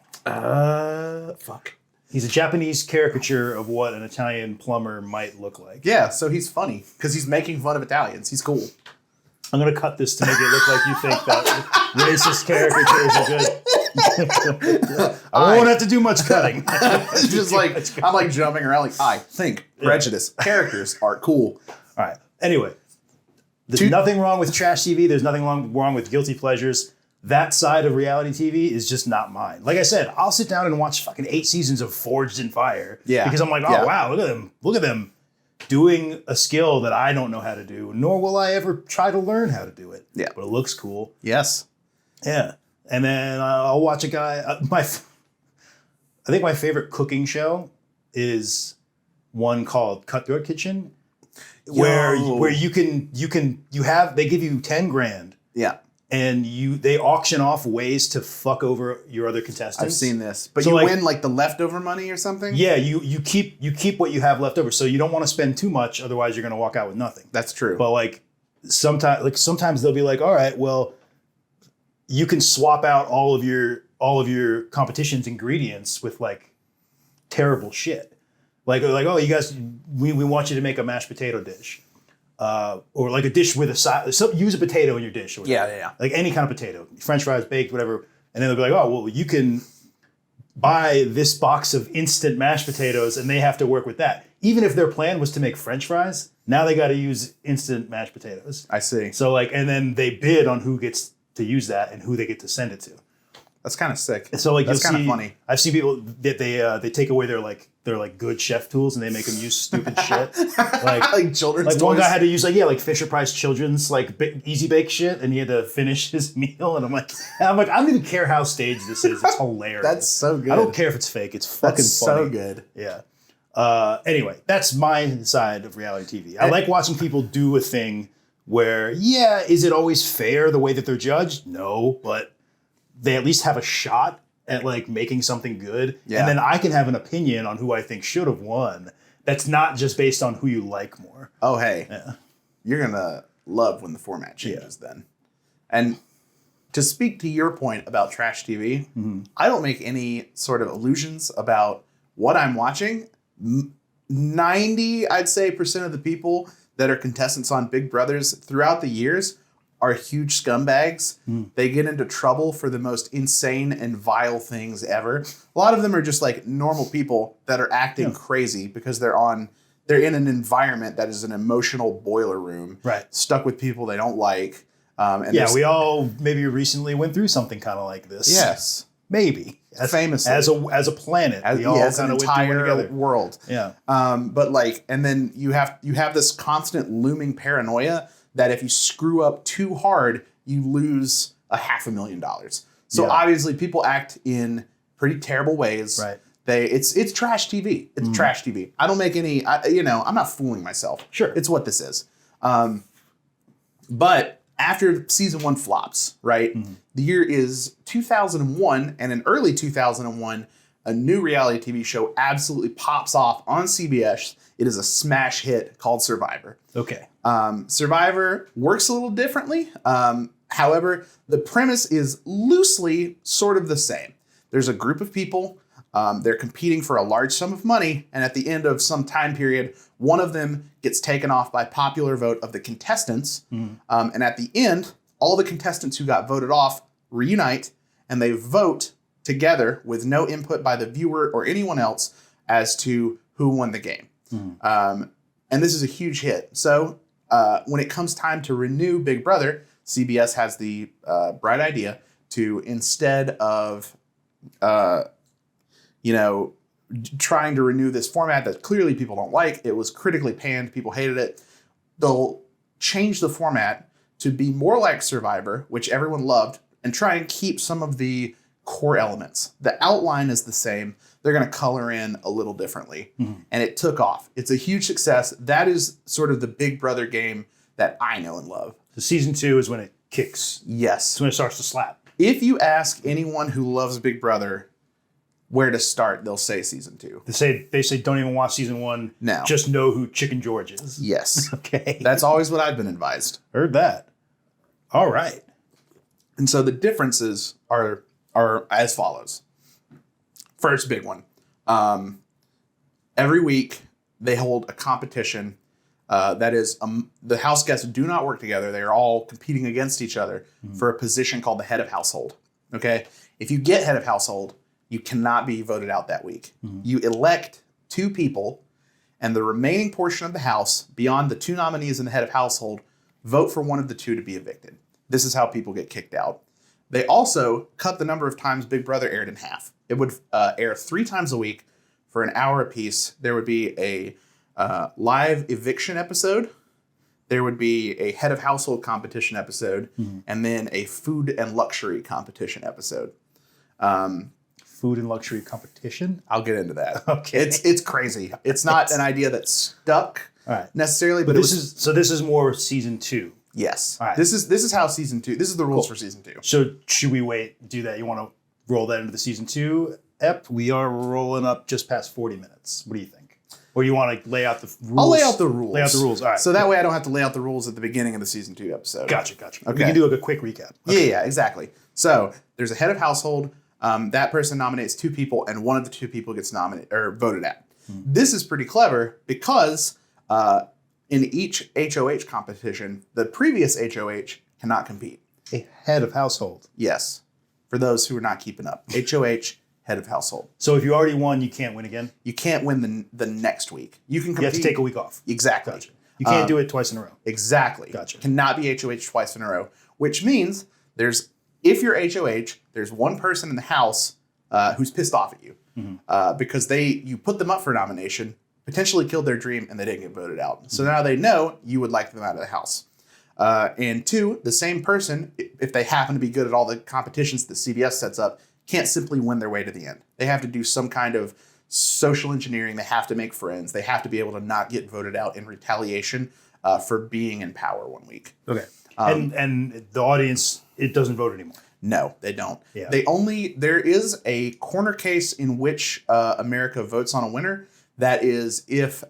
Fuck. He's a Japanese caricature of what an Italian plumber might look like. Yeah, so he's funny because he's making fun of Italians. He's cool. I'm going to cut this to make it look like you think that racist caricatures are good. I won't have to do much cutting. It's just like, I'm like jumping around like, I think, prejudice, characters are cool. All right. Anyway, there's nothing wrong with trash TV. There's nothing wrong with guilty pleasures. That side of reality TV is just not mine. Like I said, I'll sit down and watch fucking 8 seasons of Forged in Fire. Yeah. Because I'm like, oh, wow, look at them. Look at them doing a skill that I don't know how to do, nor will I ever try to learn how to do it. Yeah. But it looks cool. Yes. Yeah. And then I'll watch a guy. I think my favorite cooking show is one called Cutthroat Kitchen, where they give you 10 grand. Yeah. And they auction off ways to fuck over your other contestants. I've seen this, but so you win like the leftover money or something. Yeah, you keep what you have left over, so you don't want to spend too much, otherwise you're going to walk out with nothing. That's true. But sometimes they'll be like, all right, well, you can swap out all of your competition's ingredients with like terrible shit, like oh, you guys, we want you to make a mashed potato dish. Or like a dish with a side. So use a potato in your dish. Or yeah. Like any kind of potato, French fries, baked, whatever. And then they'll be like, oh, well, you can buy this box of instant mashed potatoes, and they have to work with that. Even if their plan was to make French fries, now they got to use instant mashed potatoes. I see. So and then they bid on who gets to use that and who they get to send it to. That's kind of sick. And so that's kind of funny. I've seen people that they take away their good chef tools and they make them use stupid shit like children's toys. One guy had to use Fisher Price children's easy bake shit, and he had to finish his meal. And I'm like, I don't even care how staged this is. It's hilarious. That's so good. I don't care if it's fake. It's fucking funny. So good. Yeah. Anyway, that's my side of reality TV. I like watching people do a thing where, is it always fair the way that they're judged? No, but they at least have a shot at making something good. Yeah. And then I can have an opinion on who I think should have won. That's not just based on who you like more. Oh, hey. Yeah. You're going to love when the format changes then. And to speak to your point about trash TV, I don't make any sort of illusions about what I'm watching. 90, I'd say, % of the people that are contestants on Big Brothers throughout the years are huge scumbags. They get into trouble for the most insane and vile things ever. A lot of them are just normal people that are acting crazy because they're in an environment that is an emotional boiler room, right? Stuck with people they don't like. And we all maybe recently went through something kind of like this. Yes, maybe famously as a planet, we all as an entire world. Yeah, but and then you have this constant looming paranoia that if you screw up too hard, you lose $500,000. So obviously people act in pretty terrible ways. Right. It's trash TV. It's trash TV. I don't make any, I'm not fooling myself. Sure. It's what this is. But after season 1 flops, right? The year is 2001, and in early 2001, a new reality TV show absolutely pops off on CBS. It is a smash hit called Survivor. Okay. Survivor works a little differently. However, the premise is loosely sort of the same. There's a group of people. They're competing for a large sum of money. And at the end of some time period, one of them gets taken off by popular vote of the contestants. And at the end, all the contestants who got voted off reunite and they vote together with no input by the viewer or anyone else as to who won the game. And this is a huge hit. So when it comes time to renew Big Brother, CBS has the bright idea to, instead of, trying to renew this format that clearly people don't like, it was critically panned, people hated it, they'll change the format to be more like Survivor, which everyone loved, and try and keep some of the core elements. The outline is the same. They're going to color in a little differently. Mm-hmm. And it took off. It's a huge success. That is sort of the Big Brother game that I know and love. So season 2 is when it kicks. Yes. It's when it starts to slap. If you ask anyone who loves Big Brother where to start, they'll say season 2. They say don't even watch season 1. No. Just know who Chicken George is. Yes. Okay. That's always what I've been advised. Heard that. All right. And so the differences are as follows. First big one. Every week they hold a competition that is the house guests do not work together. They are all competing against each other for a position called the head of household. Okay. If you get head of household, you cannot be voted out that week. Mm-hmm. You elect 2 people, and the remaining portion of the house, beyond the 2 nominees and the head of household, vote for one of the 2 to be evicted. This is how people get kicked out. They also cut the number of times Big Brother aired in half. It would air 3 times a week for an hour apiece. There would be a live eviction episode. There would be a head of household competition episode, and then a food and luxury competition episode. Food and luxury competition? I'll get into that. Okay. It's crazy. It's not an idea that stuck necessarily, but this is more season 2. Yes. All right. This is how season 2. This is the rules for season 2. So should we do that? You want to roll that into the season 2 ep? We are rolling up just past 40 minutes. What do you think? Or you want to lay out the rules? I'll lay out the rules. Lay out the rules. All right. So that way I don't have to lay out the rules at the beginning of the season 2 episode. Gotcha. Okay. We can do a quick recap. Okay. Yeah, exactly. So there's a head of household. That person nominates 2 people, and one of the 2 people gets nominated or voted at. This is pretty clever because in each HOH competition, the previous HOH cannot compete. A head of household. Yes. For those who are not keeping up. HOH, head of household. So if you already won, you can't win again? You can't win the next week. You can compete. You have to take a week off. Exactly. Gotcha. You can't do it twice in a row. Exactly. Gotcha. Cannot be HOH twice in a row, which means if you're HOH, there's one person in the house who's pissed off at you because you put them up for nomination, potentially killed their dream, and they didn't get voted out. So now they know you would like them out of the house. And 2, the same person, if they happen to be good at all the competitions that CBS sets up, can't simply win their way to the end. They have to do some kind of social engineering. They have to make friends. They have to be able to not get voted out in retaliation for being in power one week. Okay. And the audience, it doesn't vote anymore. No, they don't. Yeah. There is a corner case in which America votes on a winner. That is if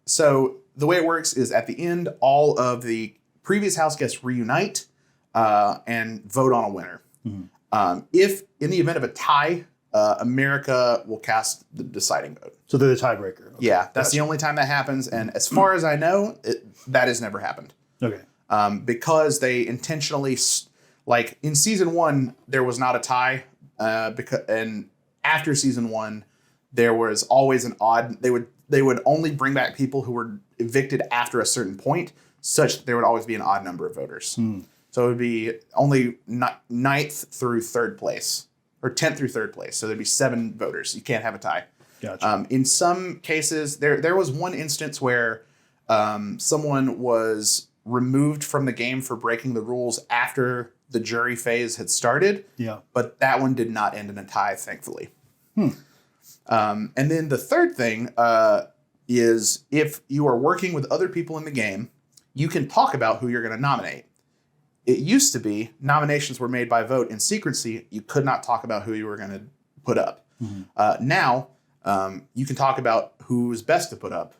so the way it works is at the end, all of the previous house guests reunite and vote on a winner. Mm-hmm. If in the event of a tie, America will cast the deciding vote. So they're the tiebreaker. Okay. Yeah, that's the only time that happens. And as far as I know, that has never happened. Okay. Because they intentionally, like in season 1, there was not a tie. And after season 1, there was always an odd. They would only bring back people who were evicted after a certain point, such that there would always be an odd number of voters. So it would be only 9th through 3rd place, or 10th through 3rd place. So there'd be 7 voters. You can't have a tie. Gotcha. In some cases, there was one instance where someone was removed from the game for breaking the rules after the jury phase had started. Yeah. But that one did not end in a tie, thankfully. And then the third thing is if you are working with other people in the game, you can talk about who you're going to nominate. It used to be nominations were made by vote in secrecy. You could not talk about who you were going to put up. Now, you can talk about who's best to put up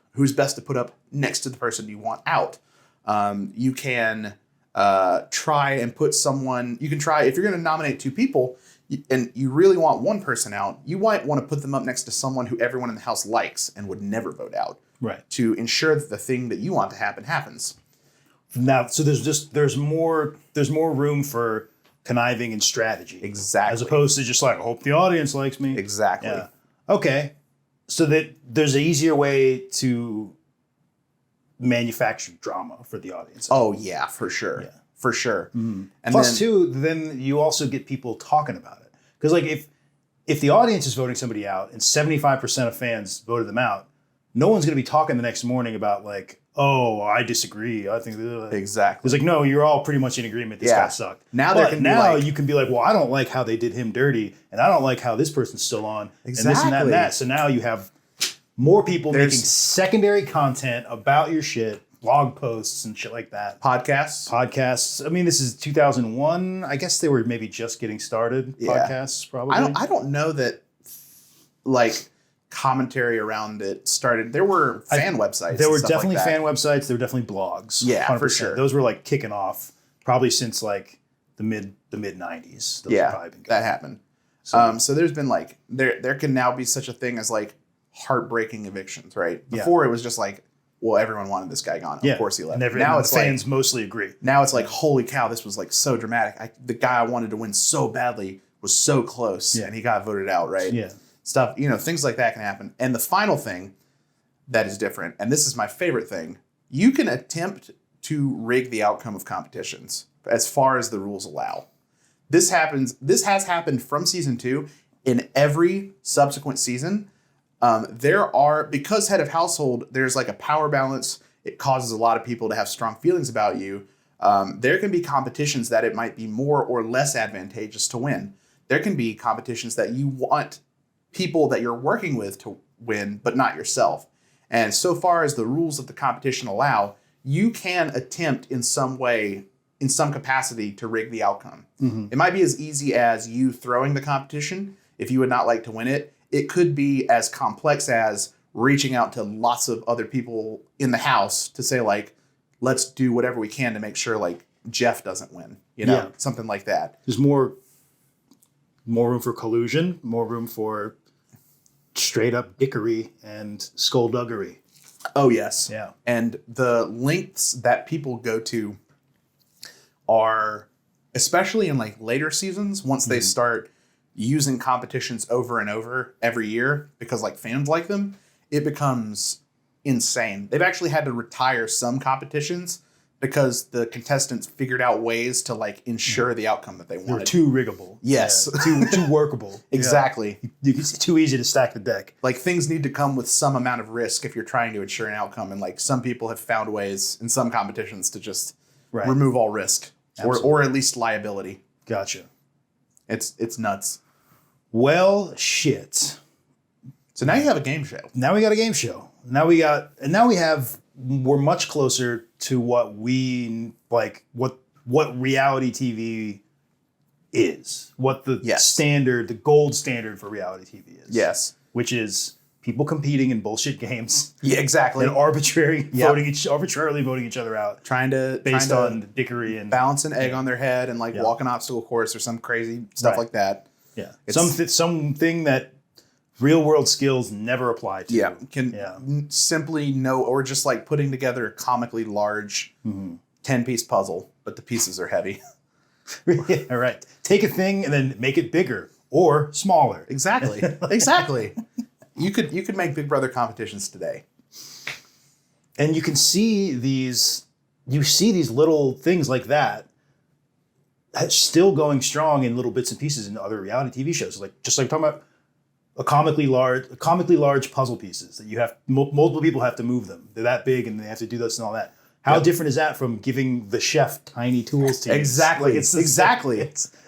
next to the person you want out. You can try and put someone, if you're going to nominate 2 people and you really want one person out, you might want to put them up next to someone who everyone in the house likes and would never vote out. Right. To ensure that the thing that you want to happen happens. Now, so there's more room for conniving and strategy. Exactly. As opposed to just like, I hope the audience likes me. Exactly. Yeah. Okay. So that there's an easier way to manufactured drama for the audience. Oh yeah, for sure. Yeah. For sure. And Plus, then you also get people talking about it. Because like if the audience is voting somebody out and 75% of fans voted them out, no one's going to be talking the next morning about like, oh, I disagree. I think exactly. It's like, no, you're all pretty much in agreement. This guy sucked. Now you can be like, well, I don't like how they did him dirty, and I don't like how this person's still on, and this and that and that. So now you have more people making secondary content about your shit, blog posts and shit like that. Podcasts. I mean, this is 2001. I guess they were maybe just getting started. Yeah. Podcasts, probably. I don't know that like commentary around it started. There were fan websites. There were definitely fan websites. There were definitely blogs. Yeah, 100%. For sure. Those were like kicking off probably since like the mid 90s. That happened. So there's been like there can now be such a thing as like heartbreaking evictions, right? Before it was just like, well, everyone wanted this guy gone. Of course he left. Now it's fans mostly agree. Now it's like, holy cow, this was like so dramatic. The guy I wanted to win so badly was so close, and he got voted out, right? Yeah. Stuff, things like that can happen. And the final thing that is different, and this is my favorite thing, you can attempt to rig the outcome of competitions as far as the rules allow. This has happened from season 2 in every subsequent season. Because head of household, there's like a power balance. It causes a lot of people to have strong feelings about you. There can be competitions that it might be more or less advantageous to win. There can be competitions that you want people that you're working with to win, but not yourself. And so far as the rules of the competition allow, you can attempt in some way, in some capacity, to rig the outcome. Mm-hmm. It might be as easy as you throwing the competition if you would not like to win it. It could be as complex as reaching out to lots of other people in the house to say, like, let's do whatever we can to make sure, like, Jeff doesn't win. Something like that. There's more room for collusion, more room for straight up dickery and skullduggery. Oh, yes. Yeah. And the lengths that people go to are, especially in like later seasons, once they start using competitions over and over every year because like fans like them, it becomes insane. They've actually had to retire some competitions because the contestants figured out ways to like ensure the outcome that they wanted. They're too riggable. Yes. Yeah, too workable. Exactly. Yeah. It's too easy to stack the deck. Like things need to come with some amount of risk if you're trying to ensure an outcome. And like some people have found ways in some competitions to just remove all risk or at least liability. Gotcha. It's nuts. Well, shit. So now you have a game show. Now we got a game show. We're much closer to what we like, what reality TV is, what the standard, the gold standard for reality TV is. Yes. Which is people competing in bullshit games. Yeah, exactly. And arbitrarily voting each other out. Based on dickery and balance an egg on their head and like walk an obstacle course or some crazy stuff like that. Yeah. Something that real world skills never apply to. Yeah. Simply know, or just like putting together a comically large 10-piece puzzle, but the pieces are heavy. Yeah, right. Take a thing and then make it bigger or smaller. Exactly. Exactly. You could make Big Brother competitions today. And you can see these little things like that still going strong in little bits and pieces in other reality TV shows. Like talking about comically large puzzle pieces that you have multiple people have to move them. They're that big and they have to do this and all that. How different is that from giving the chef tiny tools to use? Exactly. Like it's the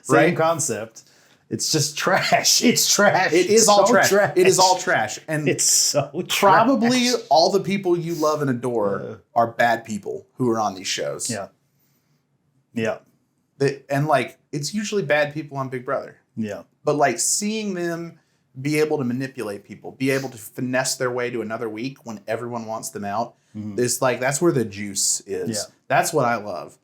same concept. It's just trash. It's trash. It is all trash. It is all trash. And it's so probably trash. All the people you love and adore are bad people who are on these shows. Yeah. Yeah. And like, it's usually bad people on Big Brother. Yeah. But like seeing them be able to manipulate people, be able to finesse their way to another week when everyone wants them out, it's like, that's where the juice is. Yeah. That's what I love.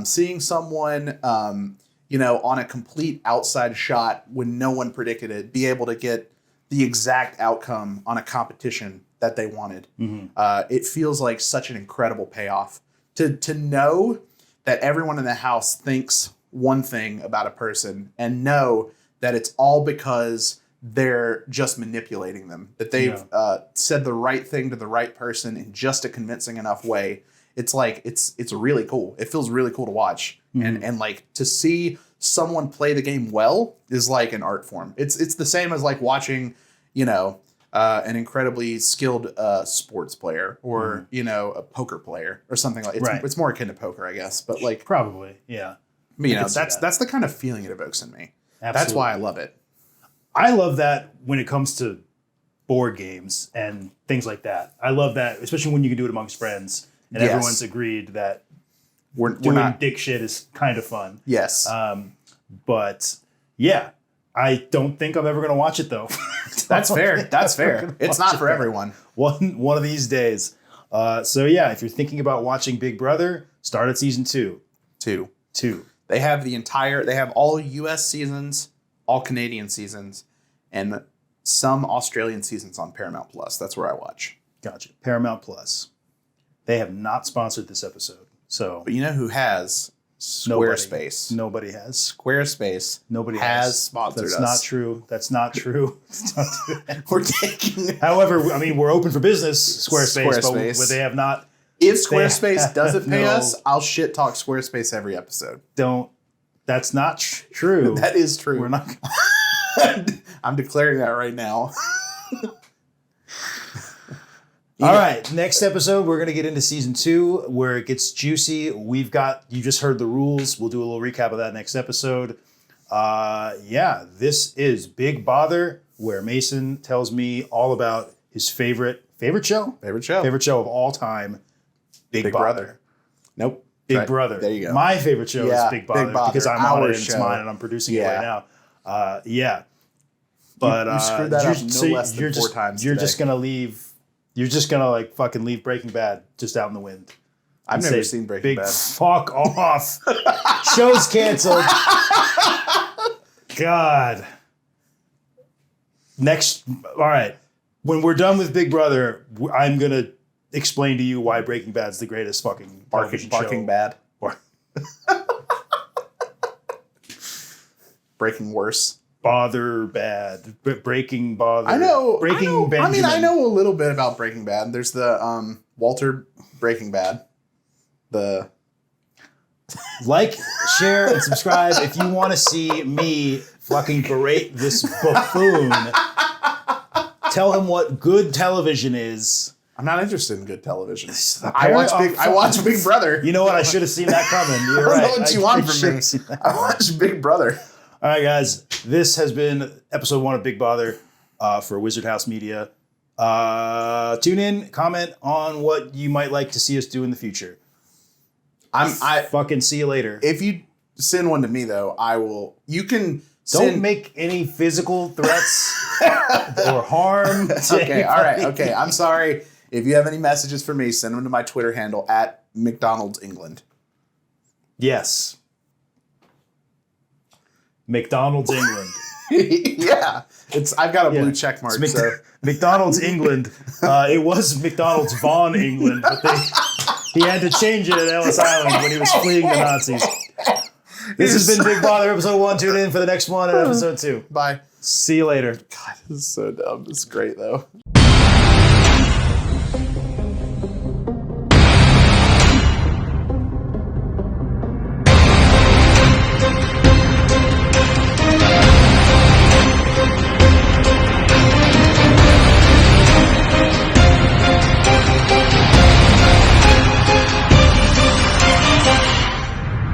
Seeing someone, on a complete outside shot when no one predicted it, be able to get the exact outcome on a competition that they wanted. It feels like such an incredible payoff to know that everyone in the house thinks one thing about a person and know that it's all because they're just manipulating them. That they've said the right thing to the right person in just a convincing enough way. It's like it's really cool. It feels really cool to watch, and like to see someone play the game well is like an art form. It's the same as like watching, an incredibly skilled sports player or a poker player or something like. It's more akin to poker, I guess, but like probably, yeah. That's the kind of feeling it evokes in me. Absolutely. That's why I love it. I love that when it comes to board games and things like that. I love that, especially when you can do it amongst friends and everyone's agreed that we're doing not dick shit is kind of fun. Yes. But yeah, I don't think I'm ever going to watch it though. That's fair. That's fair. It's not for everyone. One of these days. So yeah, if you're thinking about watching Big Brother, start at season 2. Two. They have all US seasons, all Canadian seasons, and some Australian seasons on Paramount Plus. That's where I watch. Gotcha. Paramount Plus. They have not sponsored this episode. So, but you know who has? Squarespace. Nobody has. Squarespace. Nobody has sponsored us. That's not true. We're taking. However, I mean, we're open for business, Squarespace. But they have not. If Squarespace doesn't pay us, I'll shit talk Squarespace every episode. That's not true. That is true. We're not. I'm declaring that right now. All right, next episode, we're going to get into season 2 where it gets juicy. You just heard the rules. We'll do a little recap of that next episode. This is Big Bother, where Mason tells me all about his favorite show? Favorite show of all time, Big Brother. Nope. Big Brother. There you go. My favorite show is Big Bother because I'm on it and it's mine and I'm producing it right now. But you screwed that up no less than 4 times. You're just going to leave. You're just going to like fucking leave Breaking Bad just out in the wind. I've never seen Breaking Bad. Fuck off. Show's canceled. God. All right. When we're done with Big Brother, I'm going to explain to you why Breaking Bad's the greatest fucking Barking Bad. Breaking Worse. Bother Bad. Breaking Bother. I know. Benjamin. I mean, I know a little bit about Breaking Bad. There's the Walter Breaking Bad. The like, share, and subscribe if you want to see me fucking berate this buffoon. Tell him what good television is. I'm not interested in good television. I watch Big Brother. You know what? I should have seen that coming. You're right. I don't know what you want from me. I watch Big Brother. All right, guys. This has been episode 1 of Big Bother for Wizard House Media. Tune in, comment on what you might like to see us do in the future. I fucking see you later. If you send one to me, though, I will. You can. Don't make any physical threats or harm. Okay, all right. Okay, I'm sorry. If you have any messages for me, send them to my Twitter handle at McDonald's England. Yes. McDonald's England. Yeah. I've got a blue check mark. McDonald's England. It was McDonald's Von England, but he had to change it at Ellis Island when he was fleeing the Nazis. This has been Big Bother, episode 1. Tune in for the next one and episode 2. Bye. See you later. God, this is so dumb. This is great, though.